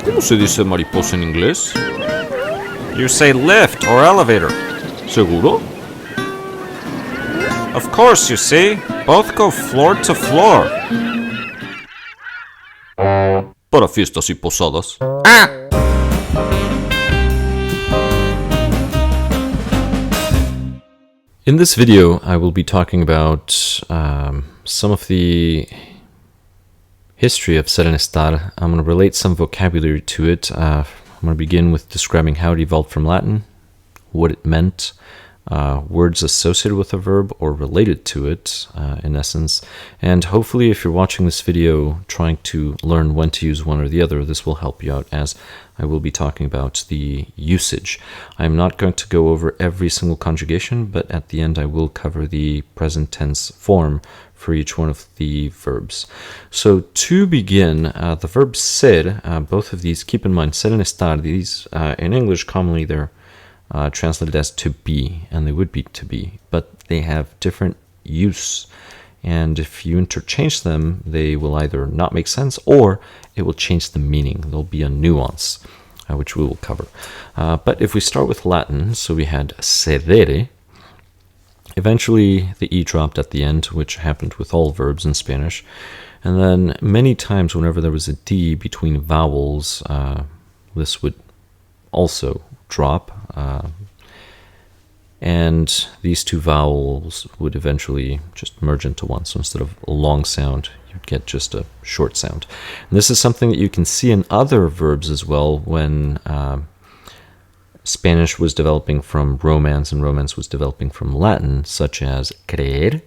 ¿Cómo se dice mariposa en inglés? You say lift or elevator. ¿Seguro? Of course, you see. Both go floor to floor. Para fiestas y posadas. In this video, I will be talking about some of the history of Ser and Estar. I'm going to relate some vocabulary to it. I'm going to begin with describing how it evolved from Latin, what it meant, words associated with a verb or related to it, in essence. And hopefully, if you're watching this video trying to learn when to use one or the other, this will help you out, as I will be talking about the usage. I'm not going to go over every single conjugation, but at the end I will cover the present tense form for each one of the verbs. So to begin, the verb ser, both of these, keep in mind, ser and estar, these in English commonly they're translated as to be, and they would be to be, but they have different use. And if you interchange them, they will either not make sense or it will change the meaning. There'll be a nuance, which we will cover. But if we start with Latin, so we had cedere. Eventually, the E dropped at the end, which happened with all verbs in Spanish. And then many times, whenever there was a D between vowels, this would also drop. And these two vowels would eventually just merge into one. So instead of a long sound, you'd get just a short sound. And this is something that you can see in other verbs as well when Spanish was developing from Romance and Romance was developing from Latin, such as creer.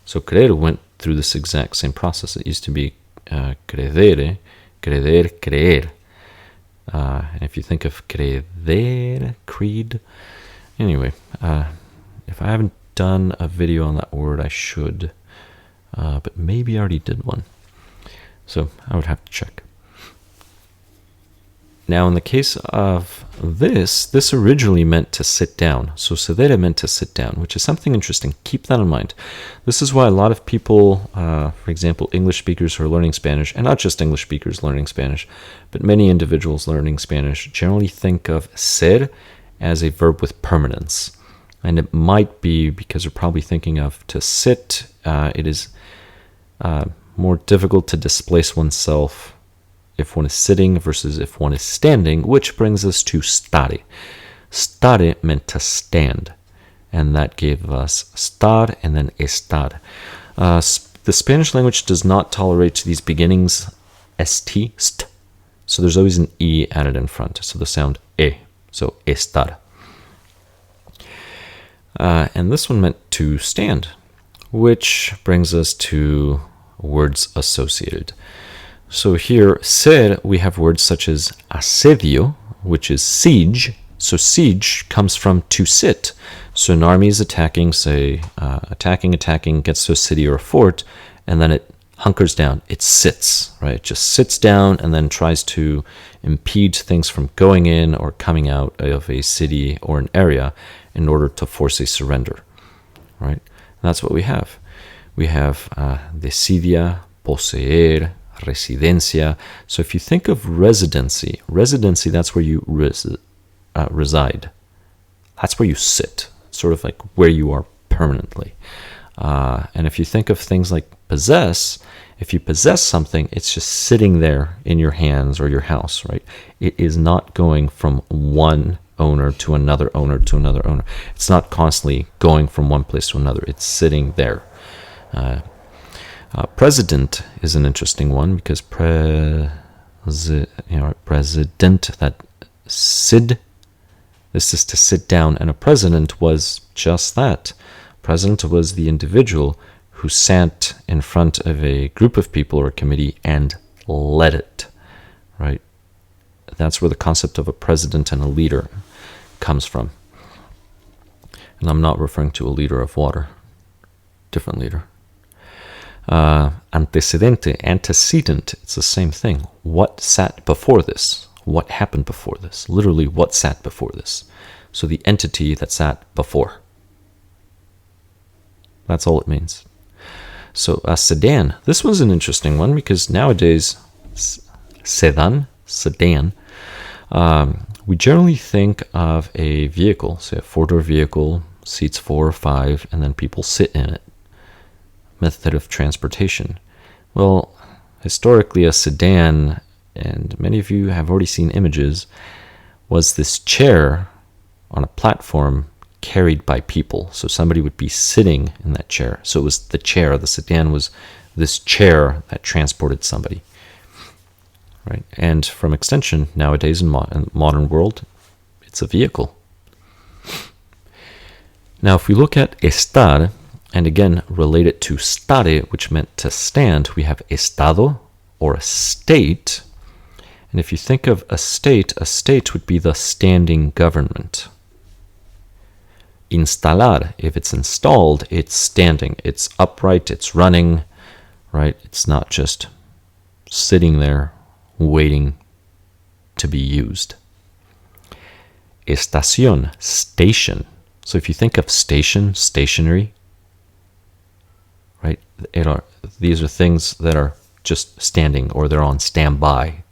So creer went through this exact same process. It used to be credere, creder, creer. And if you think of creder, creed, anyway, if I haven't done a video on that word, I should, but maybe I already did one. So I would have to check. Now, in the case of this originally meant to sit down. So cedere meant to sit down, which is something interesting. Keep that in mind. This is why a lot of people, for example, English speakers who are learning Spanish, and not just English speakers learning Spanish, but many individuals learning Spanish generally think of ser as a verb with permanence. And it might be because you're probably thinking of to sit. It is more difficult to displace oneself if one is sitting versus if one is standing, which brings us to stare. Stare meant to stand, and that gave us star and then estar. The Spanish language does not tolerate these beginnings, st, so there's always an e added in front, so the sound e, so estar. And this one meant to stand, which brings us to words associated. So here, ser, we have words such as asedio, which is siege. So siege comes from to sit. So an army is attacking, say, attacking, gets to a city or a fort, and then it hunkers down. It sits, right? It just sits down and then tries to impede things from going in or coming out of a city or an area in order to force a surrender, right? And that's what we have. We have desidia, poseer, residencia. So if you think of residency, that's where you reside. That's where you sit, sort of like where you are permanently. And if you think of things like possess, if you possess something, it's just sitting there in your hands or your house, right? It is not going from one owner to another owner to another owner. It's not constantly going from one place to another. It's sitting there. President is an interesting one because president, that sid, this is to sit down, and a president was just that. President was the individual who sat in front of a group of people or a committee and led it, right? That's where the concept of a president and a leader comes from. And I'm not referring to a liter of water, different leader. Antecedente, antecedent, it's the same thing. What sat before this? What happened before this? Literally, what sat before this? So the entity that sat before. That's all it means. So a sedan, this was an interesting one because nowadays sedan, we generally think of a vehicle, say a four-door vehicle, seats 4 or 5, and then people sit in it. Method of transportation. Well, historically, a sedan, and many of you have already seen images, was this chair on a platform carried by people. So somebody would be sitting in that chair. So it was the chair. The sedan was this chair that transported somebody. Right? And from extension, nowadays in the modern world, it's a vehicle. Now, if we look at estar, and again relate it to stare, which meant to stand, we have estado, or a state. And if you think of a state would be the standing government. Instalar, if it's installed, it's standing, it's upright, it's running, right? It's not just sitting there waiting to be used. Estación, station. So if you think of station, stationary, right? These are things that are just standing or they're on standby.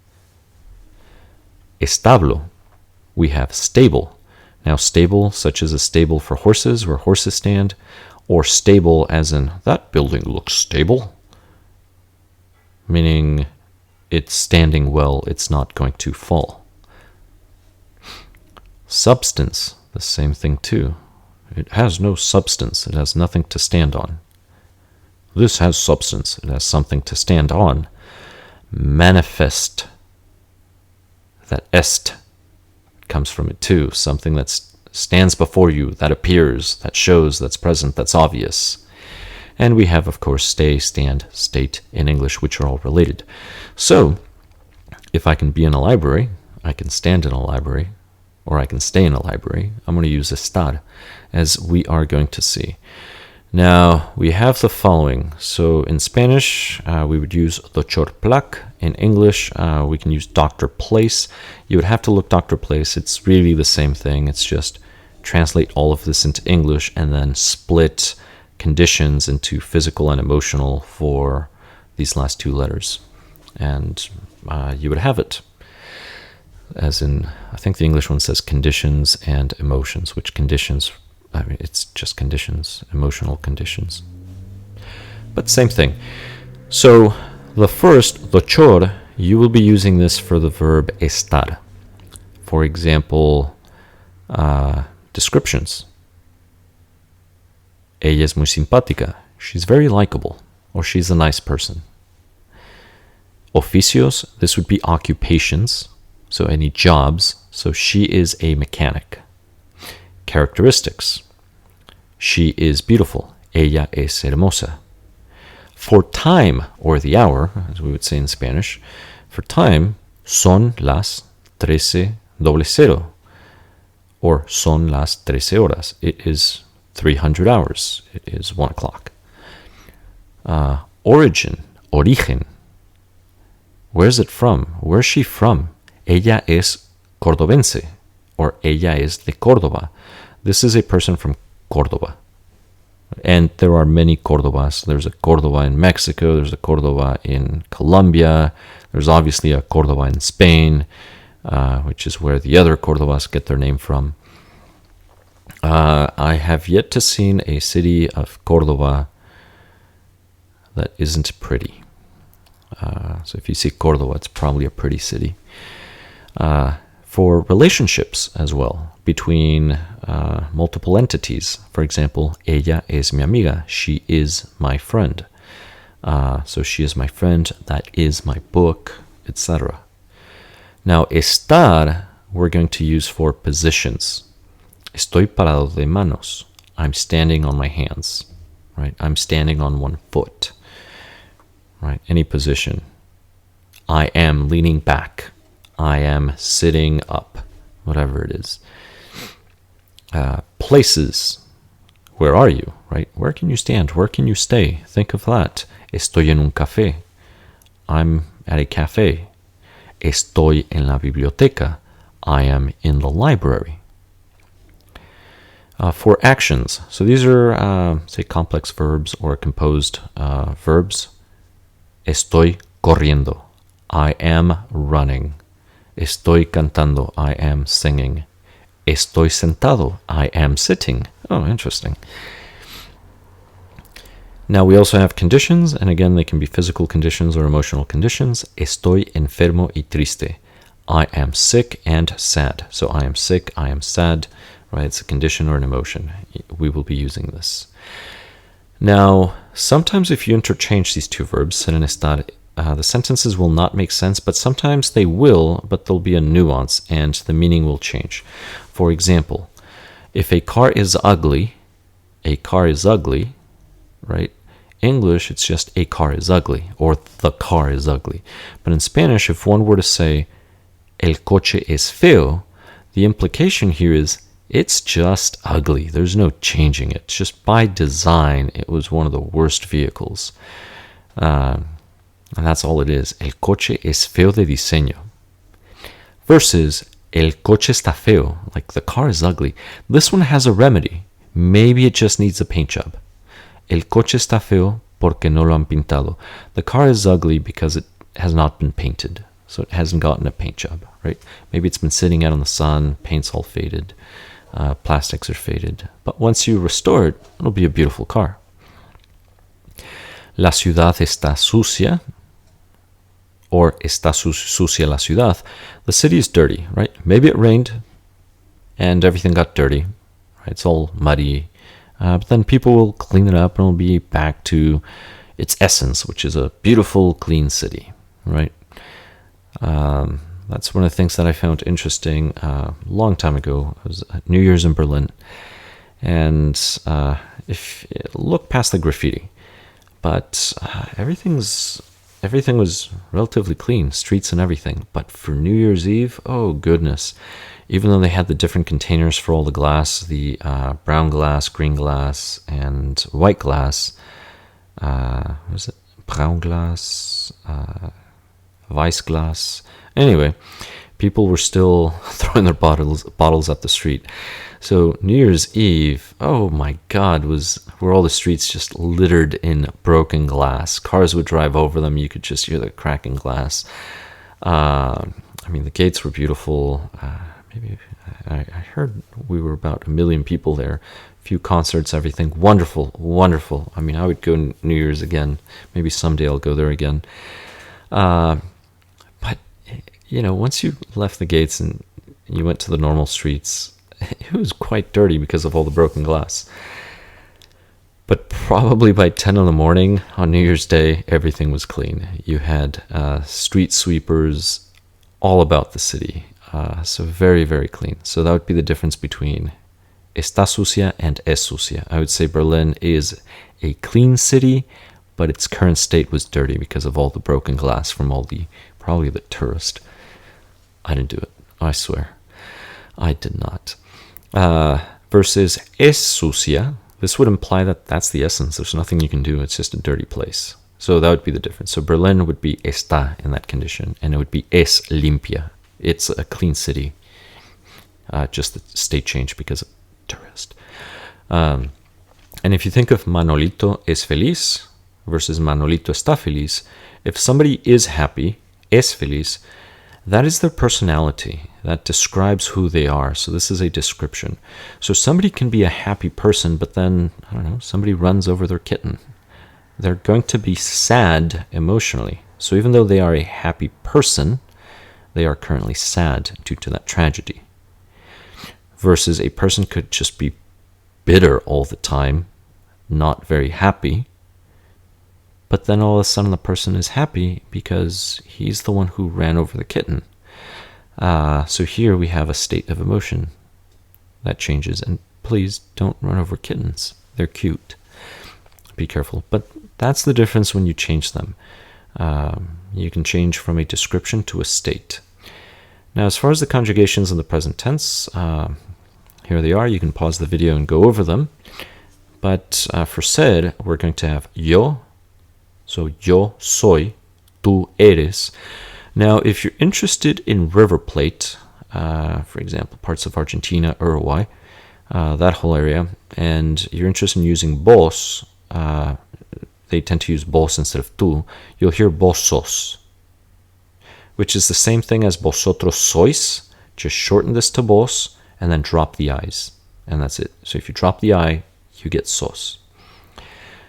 Establo, we have stable. Now stable, such as a stable for horses where horses stand, or stable as in, that building looks stable, meaning it's standing well, it's not going to fall. Substance, the same thing too. It has no substance, it has nothing to stand on. This has substance, it has something to stand on. Manifest, that est comes from it too, something that stands before you, that appears, that shows, that's present, that's obvious. And we have, of course, stay, stand, state in English, which are all related. So, if I can be in a library, I can stand in a library, or I can stay in a library. I'm going to use estar, as we are going to see. Now, we have the following. So, in Spanish, we would use doctor Plac. In English, we can use Dr. Place. You would have to look Dr. Place. It's really the same thing. It's just translate all of this into English and then split conditions into physical and emotional for these last two letters. And you would have it. As in, I think the English one says conditions and emotions, which conditions, I mean, it's just conditions, emotional conditions. But same thing. So the first, doctor, you will be using this for the verb estar. For example, descriptions. Ella es muy simpática. She's very likable, or she's a nice person. Oficios, this would be occupations, so any jobs. So she is a mechanic. Characteristics. She is beautiful. Ella es hermosa. For time, or the hour, as we would say in Spanish, for time, son las 13:00, or son las 13 horas. It is 300 hours. It is 1 o'clock. Origin, origen. Where's it from? Where's she from? Ella es cordobense, or ella es de Córdoba. This is a person from Córdoba. And there are many Córdobas. There's a Córdoba in Mexico. There's a Córdoba in Colombia. There's obviously a Córdoba in Spain, which is where the other Córdobas get their name from. I have yet to see a city of Córdoba that isn't pretty. So if you see Córdoba, it's probably a pretty city. For relationships as well, between multiple entities. For example, ella es mi amiga. She is my friend. So she is my friend, that is my book, etc. Now, estar, we're going to use for positions. Estoy parado de manos. I'm standing on my hands, right? I'm standing on one foot, right? Any position. I am leaning back. I am sitting up, whatever it is. Places. Where are you, right? Where can you stand? Where can you stay? Think of that. Estoy en un café. I'm at a cafe. Estoy en la biblioteca. I am in the library. For actions. So these are, say, complex verbs or composed verbs. Estoy corriendo. I am running. Estoy cantando. I am singing. Estoy sentado. I am sitting. Oh, interesting. Now we also have conditions, and again, they can be physical conditions or emotional conditions. Estoy enfermo y triste. I am sick and sad. So I am sick, I am sad, right? It's a condition or an emotion. We will be using this. Now, sometimes if you interchange these two verbs, ser and estar, the sentences will not make sense, but sometimes they will, but there'll be a nuance and the meaning will change. For example, if a car is ugly, right? English, it's just a car is ugly or the car is ugly. But in Spanish, if one were to say el coche es feo, the implication here is it's just ugly. There's no changing it. Just by design, it was one of the worst vehicles. And that's all it is. El coche es feo de diseño. Versus el coche está feo, like the car is ugly. This one has a remedy. Maybe it just needs a paint job. El coche está feo porque no lo han pintado. The car is ugly because it has not been painted. So it hasn't gotten a paint job, right? Maybe it's been sitting out in the sun, paint's all faded, plastics are faded. But once you restore it, it'll be a beautiful car. La ciudad está sucia, or está sucia la ciudad. The city is dirty, right? Maybe it rained and everything got dirty, right? It's all muddy. But then people will clean it up and it'll be back to its essence, which is a beautiful, clean city, right? That's one of the things that I found interesting a long time ago. It was New Year's in Berlin. And if you look past the graffiti, but everything was relatively clean, streets and everything. But for New Year's Eve, oh goodness. Even though they had the different containers for all the glass, the brown glass, green glass, and white glass, what is it? Brown glass, Weiss glass. Anyway, people were still throwing their bottles at the street. So New Year's Eve, oh my God, were all the streets just littered in broken glass. Cars would drive over them. You could just hear the cracking glass. I mean, the gates were beautiful. Maybe I heard we were about 1 million people there. A few concerts, everything. Wonderful, wonderful. I mean, I would go New Year's again. Maybe someday I'll go there again. But, you know, once you left the gates and you went to the normal streets, it was quite dirty because of all the broken glass. But probably by 10 in the morning on New Year's Day, everything was clean. You had street sweepers all about the city. So very, very clean. So that would be the difference between está sucia and es sucia. I would say Berlin is a clean city, but its current state was dirty because of all the broken glass from probably the tourist. I didn't do it. I swear. I did not. Versus es sucia, this would imply that that's the essence. There's nothing you can do. It's just a dirty place. So that would be the difference. So Berlin would be está in that condition, and it would be es limpia. It's a clean city. Just the state changed because of tourist. And if you think of Manolito es feliz versus Manolito está feliz, if somebody is happy, es feliz, that is their personality. That describes who they are. So this is a description. So somebody can be a happy person, but then, I don't know, somebody runs over their kitten. They're going to be sad emotionally. So even though they are a happy person, they are currently sad due to that tragedy. Versus a person could just be bitter all the time, not very happy, but then all of a sudden the person is happy because he's the one who ran over the kitten. So here we have a state of emotion that changes. And please don't run over kittens. They're cute. Be careful. But that's the difference when you change them. You can change from a description to a state. Now, as far as the conjugations in the present tense, here they are. You can pause the video and go over them. But for ser, we're going to have yo. So yo soy, tú eres. Now, if you're interested in River Plate, for example, parts of Argentina, Uruguay, that whole area, and you're interested in using vos, they tend to use vos instead of tú, you'll hear vos sos. which is the same thing as vosotros sois. Just shorten this to vos and then drop the i's. And that's it. So if you drop the I, you get sos.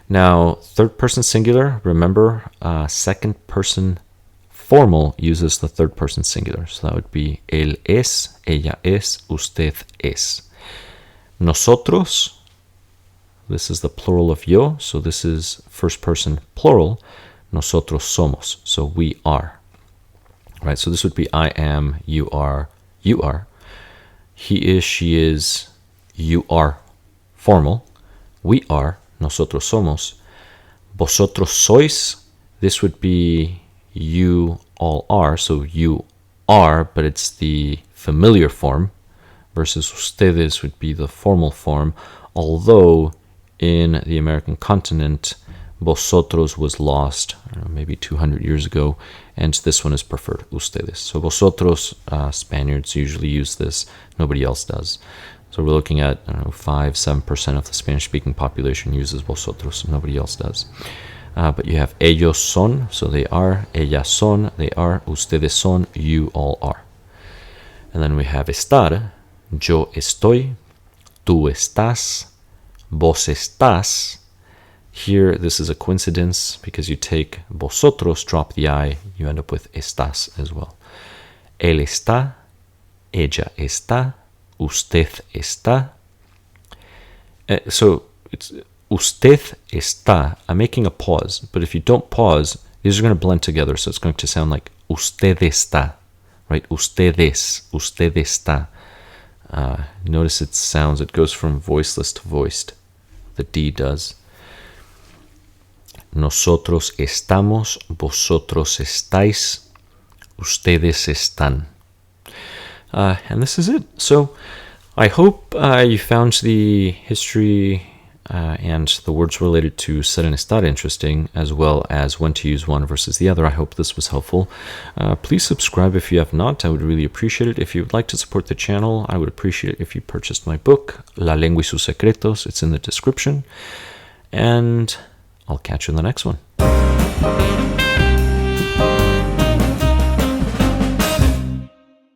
Now, third person singular, remember, second person formal uses the third person singular. So that would be él es, ella es, usted es. Nosotros, this is the plural of yo, so this is first person plural. Nosotros somos, so we are. Right, so this would be I am, you are, you are. He is, she is, you are formal. We are, nosotros somos. Vosotros sois, this would be you all are, so you are, but it's the familiar form, versus ustedes would be the formal form, although in the American continent, vosotros was lost, I don't know, maybe 200 years ago, and this one is preferred, ustedes. So vosotros, Spaniards usually use this, nobody else does. So we're looking at, I don't know, 5-7% of the Spanish-speaking population uses vosotros, nobody else does. But you have ellos son, so they are, ellas son, they are, ustedes son, you all are. And then we have estar, yo estoy, tú estás, vos estás. Here, this is a coincidence because you take vosotros, drop the I, you end up with estás as well. Él está, ella está, usted está. So it's usted está. I'm making a pause, but if you don't pause, these are going to blend together, so it's going to sound like usted está, right? Ustedes, usted está. Notice it goes from voiceless to voiced. The D does. Nosotros estamos, vosotros estáis, ustedes están. And this is it. So I hope you found the history and the words related to ser and estar interesting, as well as when to use one versus the other. I hope this was helpful. Please subscribe if you have not. I would really appreciate it. If you would like to support the channel, I would appreciate it if you purchased my book, La lengua y sus secretos. It's in the description. And I'll catch you in the next one.